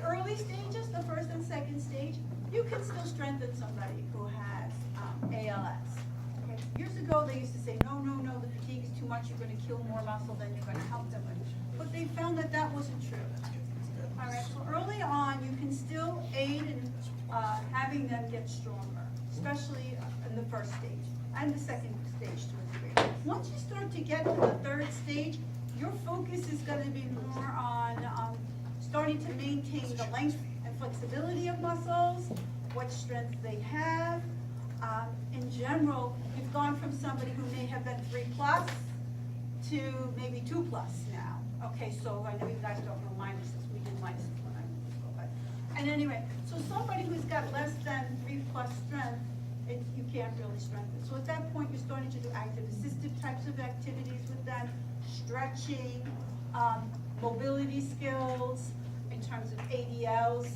early stages, the first and second stage, you can still strengthen somebody who has ALS. Okay. Years ago, they used to say, no, no, no, the fatigue is too much, you're going to kill more muscle than you're going to help them with. But they found that that wasn't true. All right, so early on, you can still aid in having them get stronger, especially in the first stage and the second stage to a degree. Once you start to get to the third stage, your focus is going to be more on starting to maintain the length and flexibility of muscles, what strength they have. In general, you've gone from somebody who may have been 3+ to maybe 2+ now. Okay, so I know you guys don't know minuses. We did minuses when I went to school. But, and anyway, so somebody who's got less than 3+ strength, you can't really strengthen. So at that point, you're starting to do active assistive types of activities with them, stretching, mobility skills, in terms of ADLs.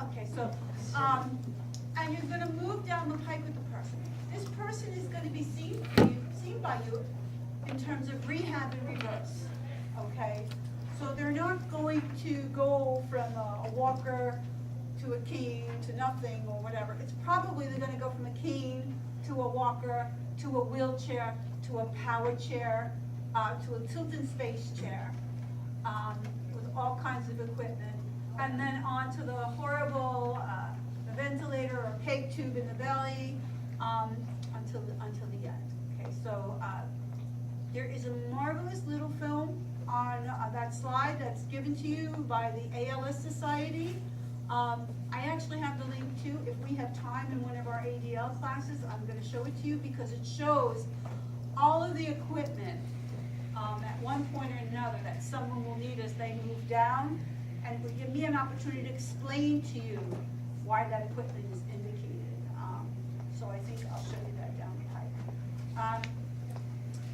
Okay, so, and you're going to move down the pike with the person. This person is going to be seen by you in terms of rehab and reverse. Okay, so they're not going to go from a walker to a cane to nothing or whatever. It's probably they're going to go from a cane to a walker to a wheelchair to a power chair to a tilt and space chair with all kinds of equipment, and then on to the horrible ventilator or peg tube in the belly until the end. Okay, so there is a marvelous little film on that slide that's given to you by the ALS Society. I actually have the link too. If we have time in one of our ADL classes, I'm going to show it to you because it shows all of the equipment at one point or another that someone will need as they move down, and it will give me an opportunity to explain to you why that equipment is indicated. So I think I'll show you that down the pike.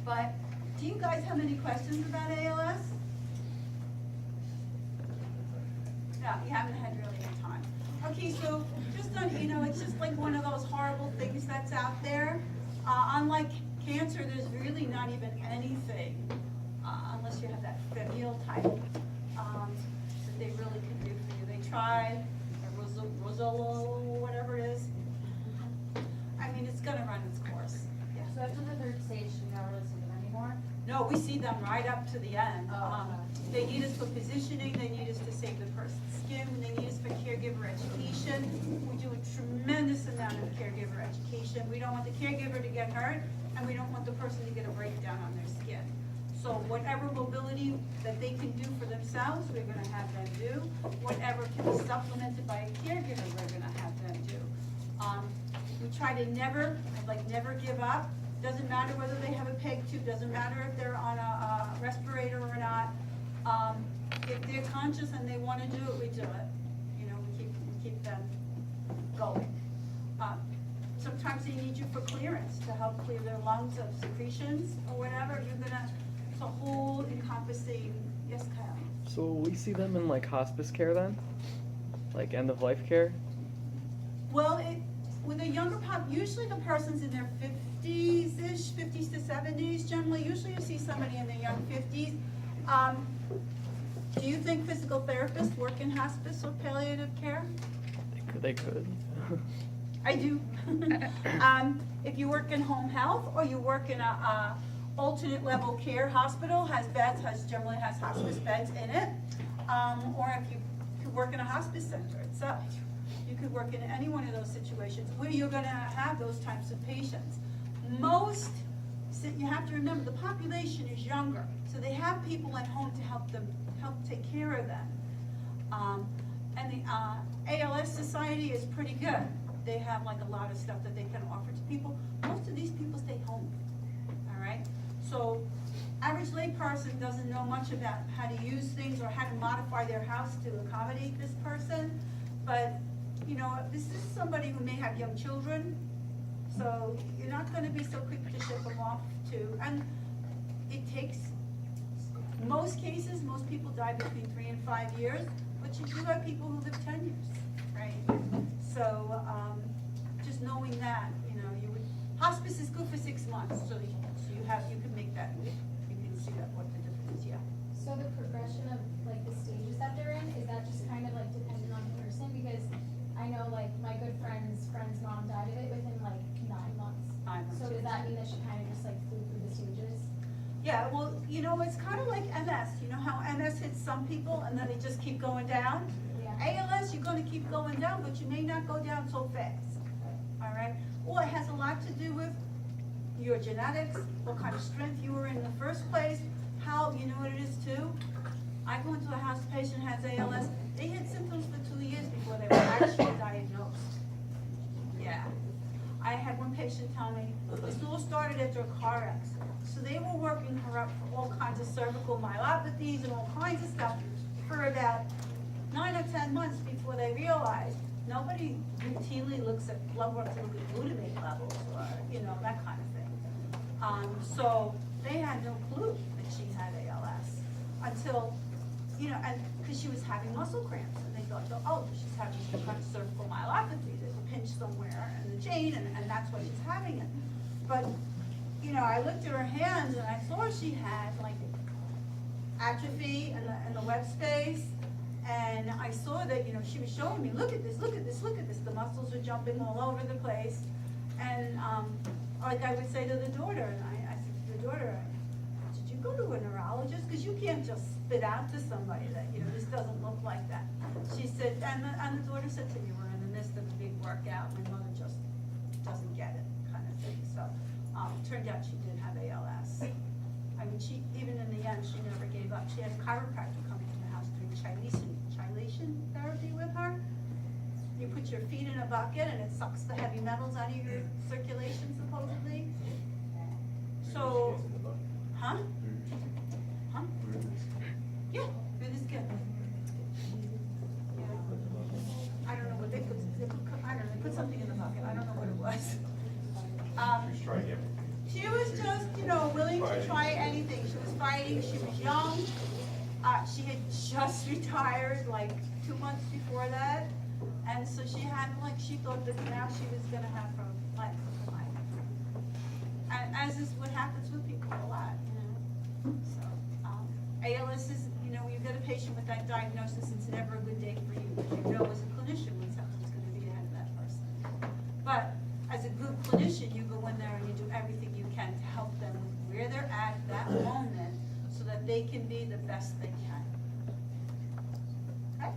But do you guys have any questions about ALS? No, you haven't had really any time. Okay, so just on, it's just like one of those horrible things that's out there. Unlike cancer, there's really not even anything, unless you have that familial type, that they really can do for you. They tried, Rosolo, whatever it is. I mean, it's gonna run its course. Yeah. So after the third stage, you don't really see them anymore? No, we see them right up to the end. Oh, They need us for positioning, they need us to save the person's skin, they need us for caregiver education. We do a tremendous amount of caregiver education. We don't want the caregiver to get hurt, and we don't want the person to get a breakdown on their skin. So whatever mobility that they can do for themselves, we're gonna have them do. Whatever can be supplemented by a caregiver, we're gonna have them do. We try to never give up. Doesn't matter whether they have a peg tube, doesn't matter if they're on a respirator or not. If they're conscious and they want to do it, we do it. We keep them going. Sometimes they need you for clearance to help clear their lungs of secretions or whatever. It's a whole encompassing. Yes, Kyle. So we see them in like hospice care then, like end of life care. Well, with a younger usually the person's in their 50s-ish, 50s to 70s. Generally, usually you see somebody in their young 50s. Do you think physical therapists work in hospice or palliative care? They could. I do. If you work in home health or you work in a alternate level care hospital, generally has hospice beds in it, or if you work in a hospice center itself. You could work in any one of those situations where you're going to have those types of patients. You have to remember, the population is younger, so they have people at home to help take care of them. And the ALS Society is pretty good. They have like a lot of stuff that they can offer to people. Most of these people stay home, all right? So average lay person doesn't know much about how to use things or how to modify their house to accommodate this person, but this is somebody who may have young children, so you're not going to be so quick to ship them off to, and it takes, most cases, most people die between 3 and 5 years, but you do have people who live 10 years, right? So just knowing that, hospice is good for 6 months, so you can make that, you can see that what the difference is, yeah. So the progression of like the stages that they're in, is that just kind hits some people and then they just keep going down. ALS, you're gonna keep going down, but you may not go down so fast, all right? Or it has a lot to do with your genetics, what kind of strength you were in the first place, how, you know what it is too? I go into a house, the patient has ALS, they had symptoms for 2 years before they were actually diagnosed. Yeah. I had one patient tell me, this all started after a car accident. So they were working her up for all kinds of cervical myelopathies and all kinds of stuff for about 9 or 10 months before they realized nobody routinely looks at blood work to look at glutamate levels or, you know, that kind of thing. So they had no clue that she had ALS until, you know, and because she was having muscle cramps and they thought, oh, she's having some kind of cervical myelopathy. There's a pinch somewhere in the chain and that's why she's having it. But, you know, I looked at her hands and I saw she had like atrophy in the web space. And I saw that, you know, she was showing me, look at this, look at this, look at this. The muscles are jumping all over the place. And like I would say to the daughter, and I said to the daughter, did you go to a neurologist? Because you can't just spit out to somebody that, you know, this doesn't look like that. She said, and the daughter said to me, we're in the midst of a big workout. My mother just doesn't get it, kind of thing. So it turned out she did have ALS. I mean, she, even in the end, she never gave up. She had a chiropractor coming to the house doing chelation therapy with her. You put your feet in a bucket and it sucks the heavy metals out of your circulation, supposedly. So, huh? Huh? Yeah, it is good. Yeah. I don't know what they put, I don't know, they put something in the bucket. I don't know what it was. She's trying everything. She was just, you know, willing to try anything. She was fighting, she was young. She had just retired like 2 months before that. And so she had, like, she thought that now she was gonna have her life. And as is what happens with people a lot, you know. So, ALS is, you know, when you get a patient with that diagnosis, it's never a good day for you, because you know as a clinician when something's gonna be ahead of that person. But as a good clinician, you go in there and you do everything you can to help them with where they're at that moment so that they can be the best they can. Okay?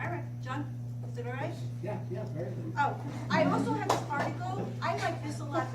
All right, John, is it all right? Yeah, very good. Oh, I also have this article. I like this a lot